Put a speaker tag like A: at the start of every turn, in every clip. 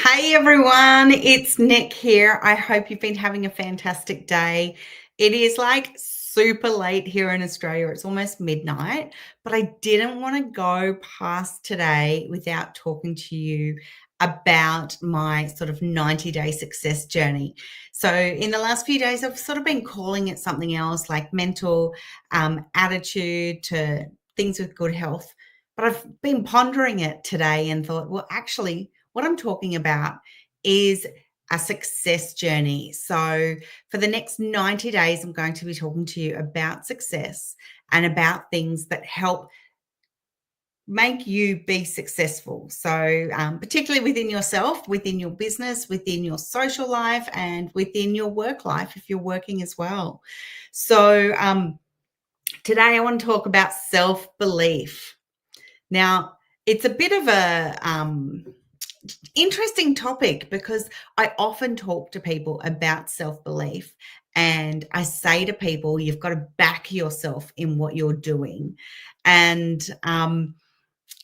A: Hey everyone, it's Nick here. I hope you've been having a fantastic day. It is like super late here in Australia. It's almost midnight, but I didn't want to go past today without talking to you about my sort of 90-day success journey. So, in the last few days, I've sort of been calling it something else like mental attitude to things with good health. But I've been pondering it today and thought, well, actually, what I'm talking about is a success journey. So, for the next 90 days, I'm going to be talking to you about success and about things that help make you be successful. So, particularly within yourself, within your business, within your social life, and within your work life if you're working as well. So, today I want to talk about self belief. Now, it's a bit of a interesting topic because I often talk to people about self-belief, and I say to people, you've got to back yourself in what you're doing. And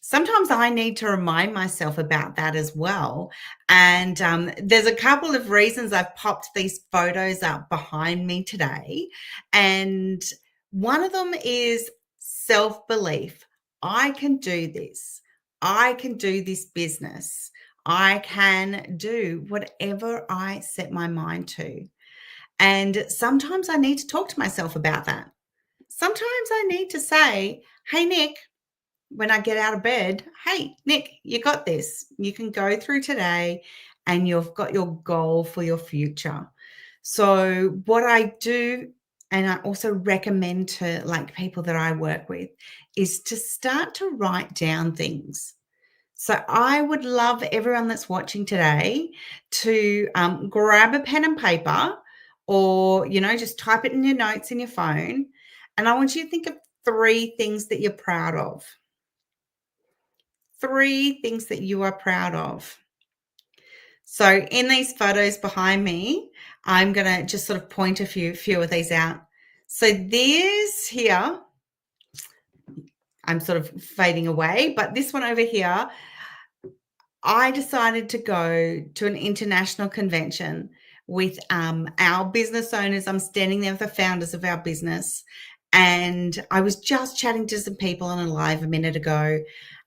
A: sometimes I need to remind myself about that as well. And there's a couple of reasons I've popped these photos up behind me today. And one of them is self-belief. I can do this. I can do this business. I can do whatever I set my mind to. And sometimes I need to talk to myself about that. Sometimes I need to say, hey, Nick, when I get out of bed, hey, Nick, you got this. You can go through today and you've got your goal for your future. So, what I do, and I also recommend to like people that I work with, is to start to write down things. So I would love everyone that's watching today to grab a pen and paper, or just type it in your notes in your phone, and I want you to think of three things that you're proud of. Three things that you are proud of. So in these photos behind me, I'm going to just sort of point a few of these out. So this here, I'm sort of fading away, but this one over here, I decided to go to an international convention with our business owners. I'm standing there with the founders of our business. And I was just chatting to some people on a live a minute ago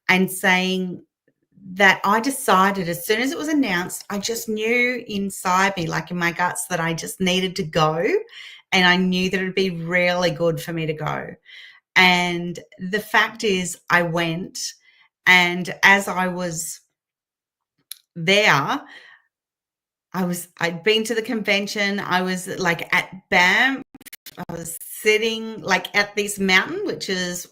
A: and saying that I decided as soon as it was announced, I just knew inside me, like in my guts, that I just needed to go. And I knew that it would be really good for me to go. And the fact is, I went. And as I was there, I'd been to the convention. I was like at Banff. I was sitting like at this mountain, which is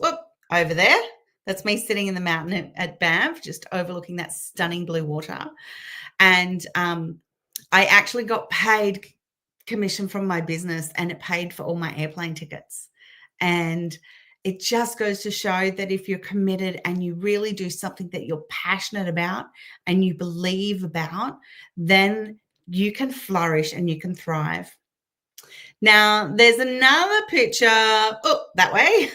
A: over there. That's me sitting in the mountain at Banff, just overlooking that stunning blue water. And I actually got paid commission from my business, and it paid for all my airplane tickets. And it just goes to show that if you're committed and you really do something that you're passionate about and you believe about, then you can flourish and you can thrive. Now, there's another picture, that way.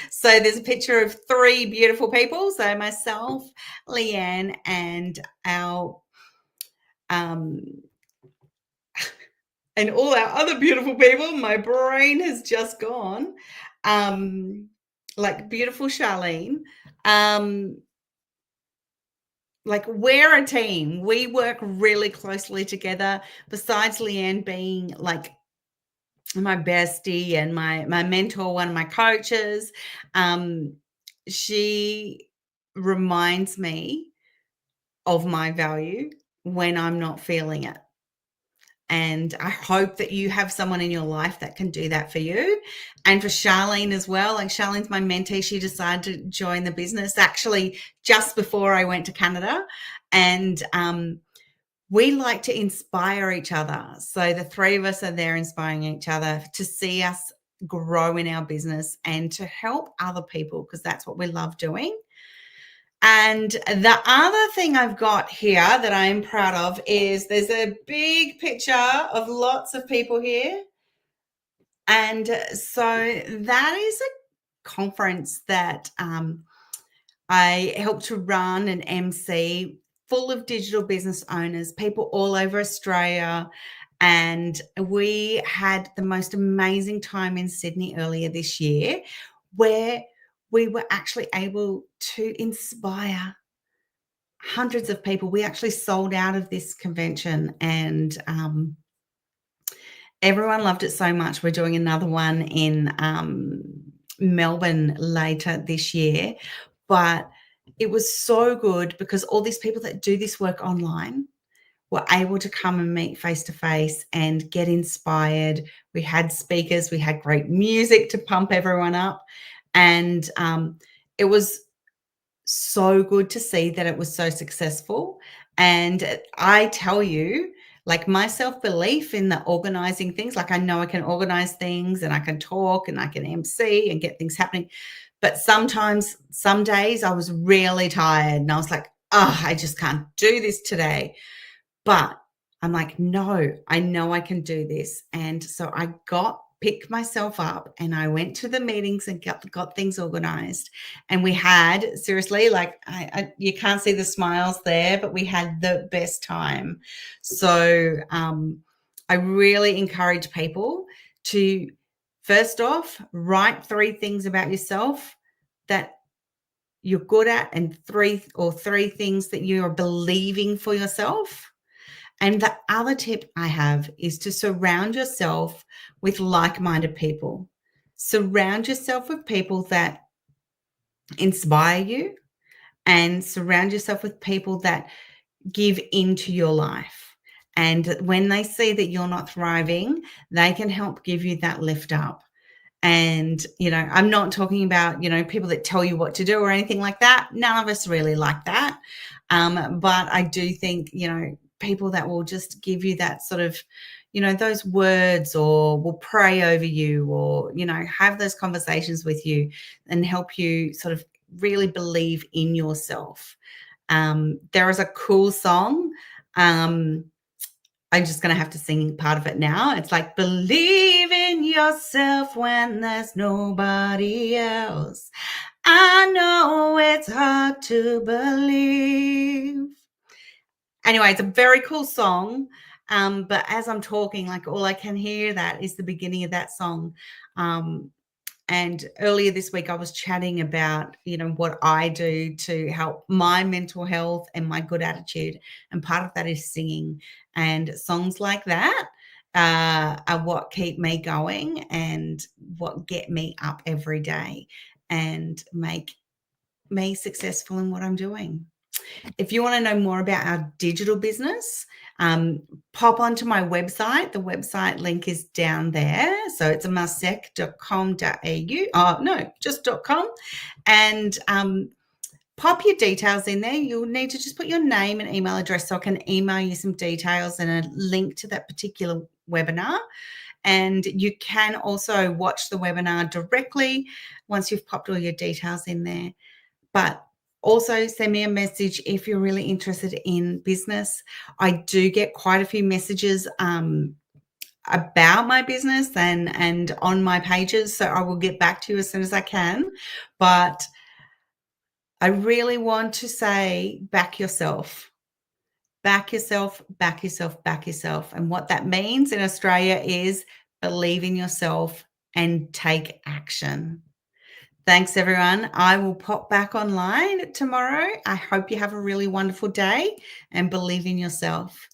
A: So there's a picture of three beautiful people. So myself, Leanne, and our and all our other beautiful people. My brain has just gone. Like beautiful Charlene. Like we're a team. We work really closely together. Besides Leanne being like my bestie and my mentor, one of my coaches, she reminds me of my value when I'm not feeling it. And I hope that you have someone in your life that can do that for you. And for Charlene as well, like Charlene's my mentee. She decided to join the business actually just before I went to Canada. And we like to inspire each other. So the three of us are there inspiring each other to see us grow in our business and to help other people, because that's what we love doing. And the other thing I've got here that I'm proud of is there's a big picture of lots of people here. And so that is a conference that I helped to run and MC full of digital business owners, people all over Australia. And we had the most amazing time in Sydney earlier this year, where we were actually able to inspire hundreds of people. We actually sold out of this convention, and everyone loved it so much. We're doing another one in Melbourne later this year, but it was so good because all these people that do this work online were able to come and meet face to face and get inspired. We had speakers, we had great music to pump everyone up, and it was so good to see that it was so successful. And I tell you, like, my self-belief in the organizing things, like, I know I can organize things and I can talk and I can MC and get things happening. But sometimes, some days I was really tired and I was like, oh, I just can't do this today. But I'm like, no, I know I can do this. And so I picked myself up and I went to the meetings and got things organized. And we had, seriously, like, you can't see the smiles there, but we had the best time. So I really encourage people to, first off, write 3 things about yourself that you're good at, and three things that you are believing for yourself. And the other tip I have is to surround yourself with like-minded people. Surround yourself with people that inspire you, and surround yourself with people that give into your life. And when they see that you're not thriving, they can help give you that lift up. And, I'm not talking about, people that tell you what to do or anything like that. None of us really like that. But I do think, people that will just give you that sort of, those words, or will pray over you, or, have those conversations with you and help you sort of really believe in yourself. There is a cool song. I'm just going to have to sing part of it now. It's like, believe in yourself when there's nobody else. I know it's hard to believe. Anyway, it's a very cool song. But as I'm talking, like, all I can hear that is the beginning of that song. And earlier this week, I was chatting about, what I do to help my mental health and my good attitude. And part of that is singing. And songs like that are what keep me going and what get me up every day and make me successful in what I'm doing. If you want to know more about our digital business, pop onto my website. The website link is down there. So it's masek.com.au. Oh, no, just .com. And pop your details in there. You'll need to just put your name and email address so I can email you some details and a link to that particular webinar. And you can also watch the webinar directly once you've popped all your details in there. But also send me a message if you're really interested in business. I do get quite a few messages about my business and on my pages, so I will get back to you as soon as I can. But I really want to say, back yourself. Back yourself, back yourself, back yourself. And what that means in Australia is believe in yourself and take action. Thanks, everyone. I will pop back online tomorrow. I hope you have a really wonderful day and believe in yourself.